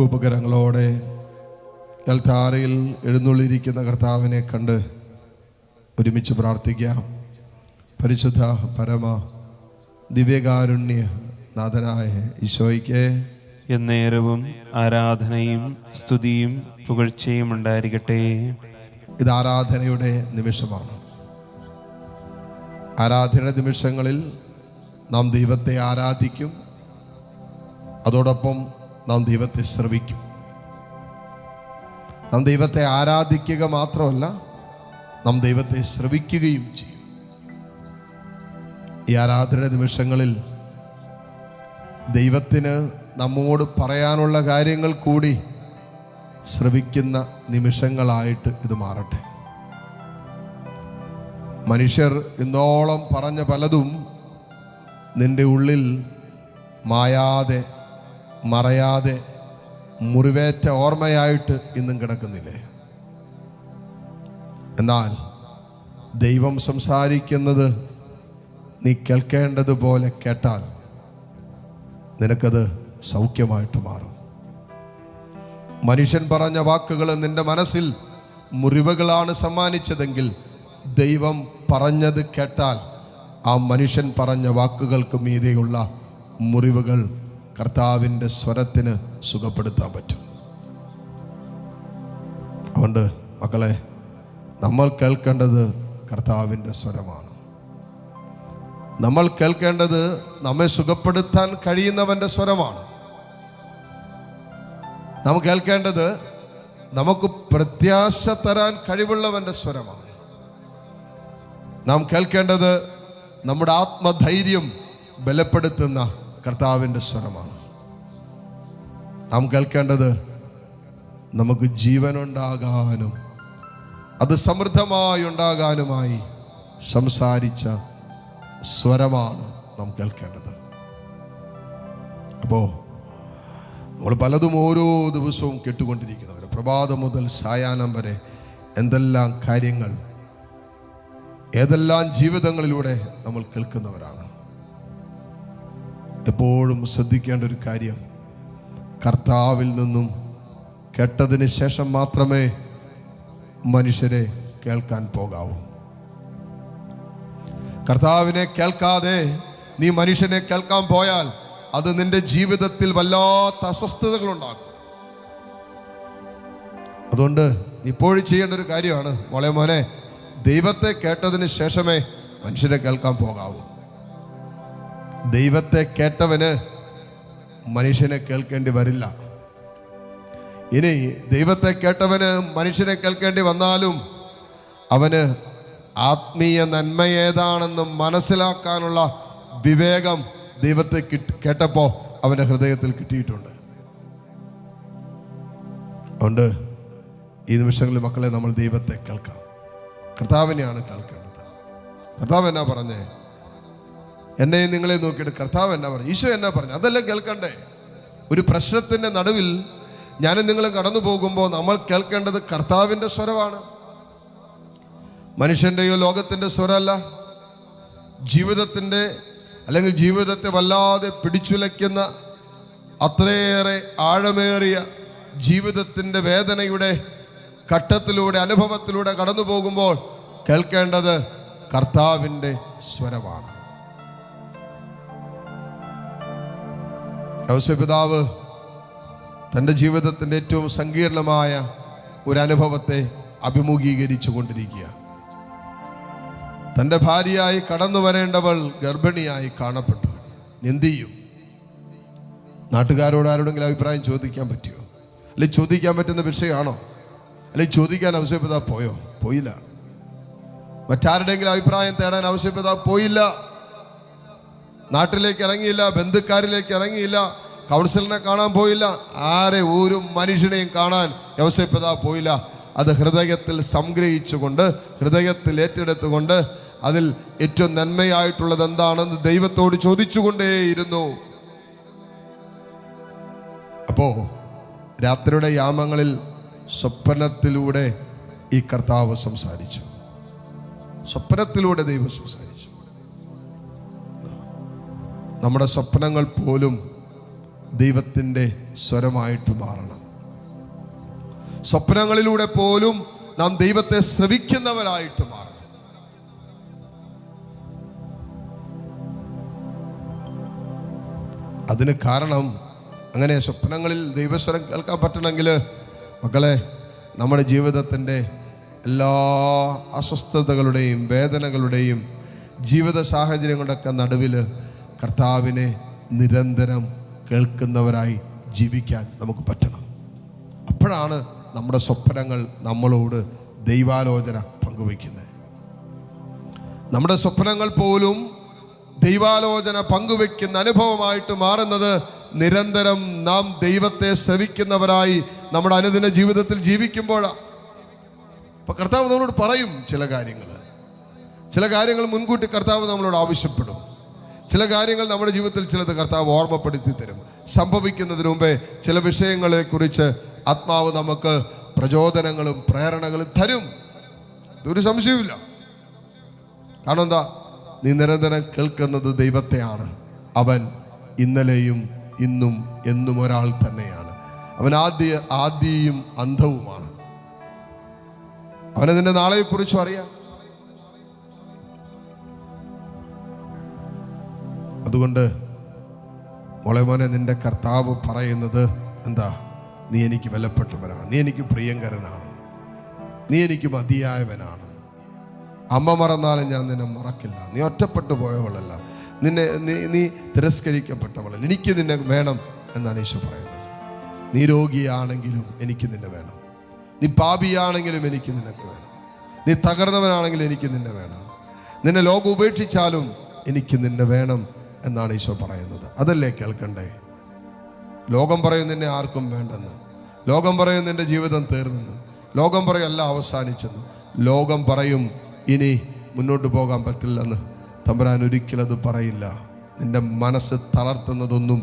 കൂപ്പുകരങ്ങളോടെ കൽത്താരയിൽ എഴുന്നള്ളിയിരിക്കുന്ന കർത്താവിനെ കണ്ട് ഒരുമിച്ച് പ്രാർത്ഥിക്കാം. പരിശുദ്ധ പരമ ദിവ്യകാരുണ്യ നാഥനായ ഈശോയ്ക്ക് എന്നേരവും ആരാധനയും സ്തുതിയും പുകഴ്ചയും ഉണ്ടായിരിക്കട്ടെ. ഇത് ആരാധനയുടെ നിമിഷമാണ്. ആരാധന നിമിഷങ്ങളിൽ നാം ദൈവത്തെ ആരാധിക്കും, അതോടൊപ്പം നാം ദൈവത്തെ ശ്രവിക്കും. നാം ദൈവത്തെ ആരാധിക്കുക മാത്രമല്ല, നാം ദൈവത്തെ ശ്രവിക്കുകയും ചെയ്യും. ഈ ആരാധന നിമിഷങ്ങളിൽ ദൈവത്തിന് നമ്മോട് പറയാനുള്ള കാര്യങ്ങൾ കൂടി ശ്രവിക്കുന്ന നിമിഷങ്ങളായിട്ട് ഇത് മാറട്ടെ. മനുഷ്യർ ഇന്നോളം പറഞ്ഞ പലതും നിന്റെ ഉള്ളിൽ മായാതെ മറയാതെ മുറിവേറ്റ ഓർമ്മയായിട്ട് ഇന്നും കിടക്കുന്നില്ലേ? എന്നാൽ ദൈവം സംസാരിക്കുന്നത് നീ കേൾക്കേണ്ടതുപോലെ കേട്ടാൽ നിനക്കത് സൗഖ്യമായിട്ട് മാറും. മനുഷ്യൻ പറഞ്ഞ വാക്കുകൾ നിന്റെ മനസ്സിൽ മുറിവുകളാണ് സമ്മാനിച്ചതെങ്കിൽ ദൈവം പറഞ്ഞത് കേട്ടാൽ ആ മനുഷ്യൻ പറഞ്ഞ വാക്കുകൾക്ക് മീതെയുള്ള മുറിവുകൾ കർത്താവിൻ്റെ സ്വരത്തിന് സുഖപ്പെടുത്താൻ പറ്റും. അതുകൊണ്ട് മക്കളെ, നമ്മൾ കേൾക്കേണ്ടത് കർത്താവിൻ്റെ സ്വരമാണ്. നമ്മൾ കേൾക്കേണ്ടത് നമ്മെ സുഖപ്പെടുത്താൻ കഴിയുന്നവൻ്റെ സ്വരമാണ്. നാം കേൾക്കേണ്ടത് നമുക്ക് പ്രത്യാശ തരാൻ കഴിവുള്ളവൻ്റെ സ്വരമാണ്. നാം കേൾക്കേണ്ടത് നമ്മുടെ ആത്മധൈര്യം ബലപ്പെടുത്തുന്ന കർത്താവിൻ്റെ സ്വരമാണ്. നാം കേൾക്കേണ്ടത് നമുക്ക് ജീവനുണ്ടാകാനും അത് സമൃദ്ധമായി ഉണ്ടാകാനുമായി സംസാരിച്ച സ്വരമാണ് നാം കേൾക്കേണ്ടത്. അപ്പോൾ നമ്മൾ പലതും ഓരോ ദിവസവും കേട്ടുകൊണ്ടിരിക്കുന്നവർ, പ്രഭാതം മുതൽ സായാഹ്നം വരെ എന്തെല്ലാം കാര്യങ്ങൾ, ഏതെല്ലാം ജീവിതങ്ങളിലൂടെ നമ്മൾ കേൾക്കുന്നവരാണ്. എപ്പോഴും ശ്രദ്ധിക്കേണ്ട ഒരു കാര്യം, കർത്താവിൽ നിന്നും കേട്ടതിന് ശേഷം മാത്രമേ മനുഷ്യരെ കേൾക്കാൻ പോകാവൂ. കർത്താവിനെ കേൾക്കാതെ നീ മനുഷ്യനെ കേൾക്കാൻ പോയാൽ അത് നിന്റെ ജീവിതത്തിൽ വല്ലാത്ത അസ്വസ്ഥതകളുണ്ടാക്കും. അതുകൊണ്ട് ഇപ്പോഴും ചെയ്യേണ്ട ഒരു കാര്യമാണ്, മോനെ, ദൈവത്തെ കേട്ടതിന് ശേഷമേ മനുഷ്യരെ കേൾക്കാൻ പോകാവൂ. ദൈവത്തെ കേട്ടവന് മനുഷ്യനെ കേൾക്കേണ്ടി വരില്ല. ഇനി ദൈവത്തെ കേട്ടവന് മനുഷ്യനെ കേൾക്കേണ്ടി വന്നാലും അവന് ആത്മീയ നന്മ ഏതാണെന്ന് മനസ്സിലാക്കാനുള്ള വിവേകം ദൈവത്തെ കേട്ടപ്പോൾ അവൻ്റെ ഹൃദയത്തിൽ കിട്ടിയിട്ടുണ്ട്. അതുകൊണ്ട് ഈ നിമിഷങ്ങളിൽ മക്കളെ, നമ്മൾ ദൈവത്തെ കേൾക്കാം. കർത്താവിനെയാണ് കേൾക്കേണ്ടത്. കർത്താവ് എന്നാ പറഞ്ഞേ? എന്നെയും നിങ്ങളെ നോക്കിയിട്ട് കർത്താവ് എന്നാ പറഞ്ഞു, ഈശോ എന്നാ പറഞ്ഞു, അതെല്ലാം കേൾക്കണ്ടേ? ഒരു പ്രശ്നത്തിൻ്റെ നടുവിൽ ഞാനും നിങ്ങളും കടന്നു പോകുമ്പോൾ നമ്മൾ കേൾക്കേണ്ടത് കർത്താവിൻ്റെ സ്വരമാണ്. മനുഷ്യൻ്റെയോ ലോകത്തിൻ്റെ സ്വരമല്ല. ജീവിതത്തിൻ്റെ അല്ലെങ്കിൽ ജീവിതത്തെ വല്ലാതെ പിടിച്ചുലയ്ക്കുന്ന അത്രയേറെ ആഴമേറിയ ജീവിതത്തിൻ്റെ വേദനയുടെ ഘട്ടത്തിലൂടെ അനുഭവത്തിലൂടെ കടന്നു പോകുമ്പോൾ കേൾക്കേണ്ടത് കർത്താവിൻ്റെ സ്വരമാണ്. യോസേപ്പിതാവ് തൻ്റെ ജീവിതത്തിൻ്റെ ഏറ്റവും സങ്കീർണമായ ഒരു അനുഭവത്തെ അഭിമുഖീകരിച്ചു കൊണ്ടിരിക്കുക. തൻ്റെ ഭാര്യയായി കടന്നു വരേണ്ടവൾ ഗർഭിണിയായി കാണപ്പെട്ടു. എന്ത് ചെയ്യും? നാട്ടുകാരോട് ആരോടെങ്കിലും അഭിപ്രായം ചോദിക്കാൻ പറ്റുമോ? അല്ലെങ്കിൽ ചോദിക്കാൻ പറ്റുന്ന വിഷയമാണോ? അല്ലെങ്കിൽ ചോദിക്കാൻ ഔസേപ്പിതാവ് പോയോ? പോയില്ല. മറ്റാരുടെയെങ്കിലും അഭിപ്രായം തേടാൻ ഔസേപ്പിതാവ് പോയില്ല. നാട്ടിലേക്ക് ഇറങ്ങിയില്ല, ബന്ധുക്കാരിലേക്ക് ഇറങ്ങിയില്ല, കൗൺസിലറിനെ കാണാൻ പോയില്ല, ഒരു മനുഷ്യനെയും കാണാൻ യോസേപ്പിതാവ് പോയില്ല. അത് ഹൃദയത്തിൽ സംഗ്രഹിച്ചുകൊണ്ട്, ഹൃദയത്തിൽ ഏറ്റെടുത്തുകൊണ്ട്, അതിൽ ഏറ്റവും നന്മയായിട്ടുള്ളത് എന്താണെന്ന് ദൈവത്തോട് ചോദിച്ചുകൊണ്ടേയിരുന്നു. അപ്പോ രാത്രിയുടെ യാമങ്ങളിൽ സ്വപ്നത്തിലൂടെ ഈ കർത്താവ് സംസാരിച്ചു. സ്വപ്നത്തിലൂടെ ദൈവം സംസാരിച്ചു. നമ്മുടെ സ്വപ്നങ്ങൾ പോലും ദൈവത്തിൻ്റെ സ്വരമായിട്ട് മാറണം. സ്വപ്നങ്ങളിലൂടെ പോലും നാം ദൈവത്തെ ശ്രവിക്കുന്നവരായിട്ട് മാറണം. അതിന് കാരണം, അങ്ങനെ സ്വപ്നങ്ങളിൽ ദൈവസ്വരം കേൾക്കാൻ പറ്റണമെങ്കിൽ മക്കളെ, നമ്മുടെ ജീവിതത്തിൻ്റെ എല്ലാ അസ്വസ്ഥതകളുടെയും വേദനകളുടെയും ജീവിത സാഹചര്യങ്ങളുടെയൊക്കെ നടുവിൽ കർത്താവിനെ നിരന്തരം കേൾക്കുന്നവരായി ജീവിക്കാൻ നമുക്ക് പറ്റണം. അപ്പോഴാണ് നമ്മുടെ സ്വപ്നങ്ങൾ നമ്മളോട് ദൈവാലോചന പങ്കുവയ്ക്കുന്നത്. നമ്മുടെ സ്വപ്നങ്ങൾ പോലും ദൈവാലോചന പങ്കുവെക്കുന്ന അനുഭവമായിട്ട് മാറുന്നത് നിരന്തരം നാം ദൈവത്തെ ശ്രവിക്കുന്നവരായി നമ്മുടെ അനുദിന ജീവിതത്തിൽ ജീവിക്കുമ്പോഴാണ്. അപ്പൊ കർത്താവ് നമ്മളോട് പറയും ചില കാര്യങ്ങൾ മുൻകൂട്ടി കർത്താവ് നമ്മളോട് ആവശ്യപ്പെടും. ചില കാര്യങ്ങൾ നമ്മുടെ ജീവിതത്തിൽ ചിലത് കർത്താവ് ഓർമ്മപ്പെടുത്തി തരും. സംഭവിക്കുന്നതിന് മുമ്പേ ചില വിഷയങ്ങളെ കുറിച്ച് ആത്മാവ് നമുക്ക് പ്രചോദനങ്ങളും പ്രേരണകളും തരും. ഒരു സംശയവുമില്ല. കാരണം എന്താ? നീ നിരന്തരം കേൾക്കുന്നത് ദൈവത്തെയാണ്. അവൻ ഇന്നലെയും ഇന്നും എന്നും ഒരാൾ തന്നെയാണ്. അവൻ ആദിയും അന്തവുമാണ്. അവന് നിന്റെ നാളെക്കുറിച്ചും അറിയാം. അതുകൊണ്ട് മോളെ നിന്റെ കർത്താവ് പറയുന്നത് എന്താ? നീ എനിക്ക് വിലപ്പെട്ടവനാണ്, നീ എനിക്ക് പ്രിയങ്കരനാണ്, നീ എനിക്ക് മതിയായവനാണ്. അമ്മ മറന്നാലും ഞാൻ നിന്നെ മറക്കില്ല. നീ ഒറ്റപ്പെട്ടു പോയവളല്ല, നീ തിരസ്കരിക്കപ്പെട്ടവളല്ല. എനിക്ക് നിന്നെ വേണം എന്നാണ് ഈശോ പറയുന്നത്. നീ രോഗിയാണെങ്കിലും എനിക്ക് നിന്നെ വേണം. നീ പാപിയാണെങ്കിലും എനിക്ക് നിനക്ക് വേണം. നീ തകർന്നവനാണെങ്കിലും എനിക്ക് നിന്നെ വേണം. നിന്നെ ലോകം ഉപേക്ഷിച്ചാലും എനിക്ക് നിന്നെ വേണം എന്നാണ് ഈശോ പറയുന്നത്. അതല്ലേ കേൾക്കണ്ടേ? ലോകം പറയും നിന്നെ ആർക്കും വേണ്ടെന്ന്. ലോകം പറയും നിന്റെ ജീവിതം തീർന്നെന്ന്. ലോകം പറയും എല്ലാം അവസാനിച്ചെന്ന്. ലോകം പറയും ഇനി മുന്നോട്ട് പോകാൻ പറ്റില്ലെന്ന്. തമ്പുരാൻ ഒരിക്കലും അത് പറയില്ല. നിന്റെ മനസ്സ് തളർത്തുന്നതൊന്നും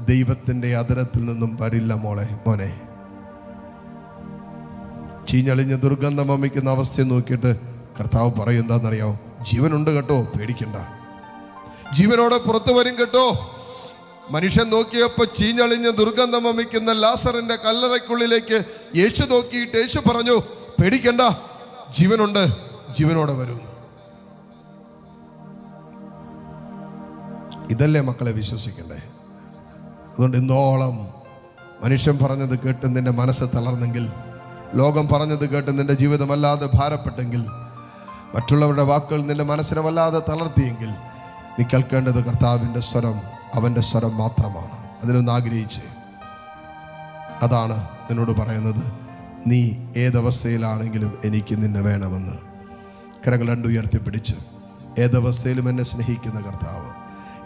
ദൈവത്തിൻ്റെ അതിരത്തിൽ നിന്നും വരില്ല മോനെ. ചീഞ്ഞളിഞ്ഞ് ദുർഗന്ധം വമിക്കുന്ന അവസ്ഥയെ നോക്കിയിട്ട് കർത്താവ് പറയും എന്താണെന്നറിയാമോ? ജീവനുണ്ട് കേട്ടോ, പേടിക്കണ്ട. ജീവനോടെ പുറത്തു വരും കേട്ടോ. മനുഷ്യൻ നോക്കിയപ്പോൾ ചീഞ്ഞളിഞ്ഞ് ദുർഗന്ധം വമിക്കുന്ന ലാസറിന്റെ കല്ലറയ്ക്കുള്ളിലേക്ക് യേശു നോക്കിയിട്ട് യേശു പറഞ്ഞു, പേടിക്കണ്ട, ജീവനുണ്ട്, ജീവനോടെ വരുന്നു. ഇതല്ലേ മക്കളെ വിശ്വസിക്കണ്ടേ? അതുകൊണ്ട് ഇന്നോളം മനുഷ്യൻ പറഞ്ഞത് കേട്ട് നിന്റെ മനസ്സ് തളർന്നെങ്കിൽ, ലോകം പറഞ്ഞത് കേട്ട് നിന്റെ ജീവിതം വല്ലാതെ ഭാരപ്പെട്ടെങ്കിൽ, മറ്റുള്ളവരുടെ വാക്കുകൾ നിന്റെ മനസ്സിനെ വല്ലാതെ തളർത്തിയെങ്കിൽ, നീ കേൾക്കേണ്ടത് കർത്താവിൻ്റെ സ്വരം, അവൻ്റെ സ്വരം മാത്രമാണ്. അതിനൊന്ന് ആഗ്രഹിച്ച്, അതാണ് നിന്നോട് പറയുന്നത്. നീ ഏതവസ്ഥയിലാണെങ്കിലും എനിക്ക് നിന്നെ വേണമെന്ന്. കരങ്ങൾ രണ്ടു ഉയർത്തിപ്പിടിച്ച്, ഏതവസ്ഥയിലും എന്നെ സ്നേഹിക്കുന്ന കർത്താവ്,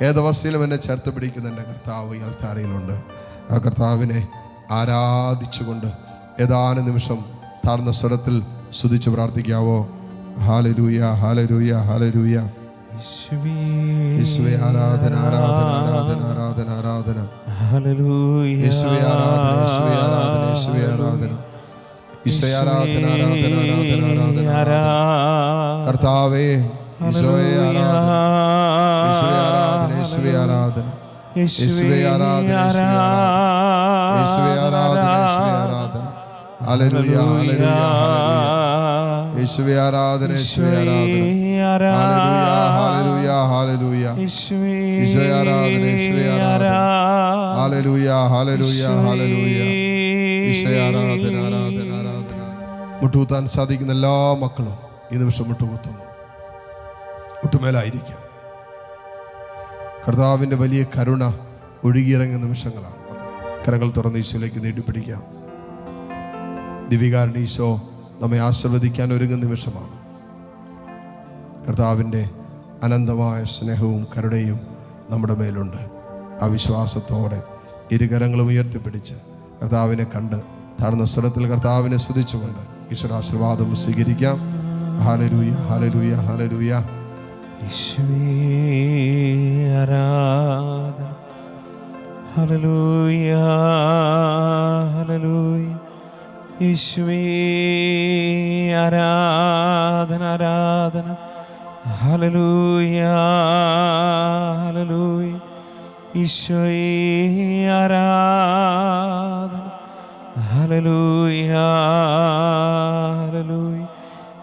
ഏതവസ്ഥയിലും എന്നെ ചേർത്ത് പിടിക്കുന്ന എൻ്റെ കർത്താവ് ഈ അൾത്താരയിലുണ്ട്. ആ കർത്താവിനെ ആരാധിച്ചുകൊണ്ട് ഏതാനും നിമിഷം താഴ്ന്ന സ്വരത്തിൽ സ്തുതിച്ച് പ്രാർത്ഥിക്കാവോ? Hallelujah, hallelujah, hallelujah. യേശുവേ ആരാധന, ആരാധന, ആരാധന, ആരാധന, ആരാധന. ഹല്ലേലൂയ. യേശുവേ ആരാധന, യേശുവേ ആരാധന, യേശുവേ ആരാധന. ഈശോയെ ആരാധന, ആരാധന, ആരാധന, ആരാധന. കർത്താവേ ഈശോയെ ആരാധന, യേശുവേ ആരാധന, യേശുവേ ആരാധന, യേശുവേ ആരാധന, യേശുവേ ആരാധന, യേശുവേ ആരാധന. Hallelujah, hallelujah, hallelujah. യേശുവേ ആരാധന, യേശുവേ ആരാധന. Hallelujah, hallelujah, hallelujah. ഈശോയെ ആരാധന, യേശുവേ ആരാധന. Hallelujah, hallelujah, hallelujah. ഈശോയെ ആരാധന, ആരാധന, ആരാധന. മുട്ടുകുത്താൻ സാധിക്കുന്ന എല്ലാ മക്കളും ഈ നിമിഷം മുട്ടുകുത്തുന്നു. മുട്ടുമേലായിരിക്കും. കർത്താവിൻ്റെ വലിയ കരുണ ഒഴുകിയിറങ്ങിയ നിമിഷങ്ങളാണ്. കരങ്ങൾ തുറന്ന് ഈശോയിലേക്ക് നീട്ടിപ്പിടിക്കാം. ദിവികാരൻ ഈശോ നമ്മെ ആശീർവദിക്കാൻ ഒരുങ്ങുന്ന നിമിഷമാണ്. കർത്താവിൻ്റെ അനന്തമായ സ്നേഹവും കരുണയും നമ്മുടെ മേലുണ്ട്. ആ വിശ്വാസത്തോടെ ഇരുകരങ്ങളും ഉയർത്തിപ്പിടിച്ച് കർത്താവിനെ കണ്ട് താഴ്ന്ന സ്വരത്തിൽ കർത്താവിനെ സ്തുതിച്ചുകൊണ്ട് ഈശ്വരാശീർവാദം സ്വീകരിക്കാം. Hallelujah, hallelujah, hallelujah. യേശുവേ ആരാധന. Hallelujah, hallelujah. യേശുവേ ആരാധന, ആരാധന. Hallelujah, hallelujah. ഈശോയെ ആരാധന. ഹല്ലേലൂയ.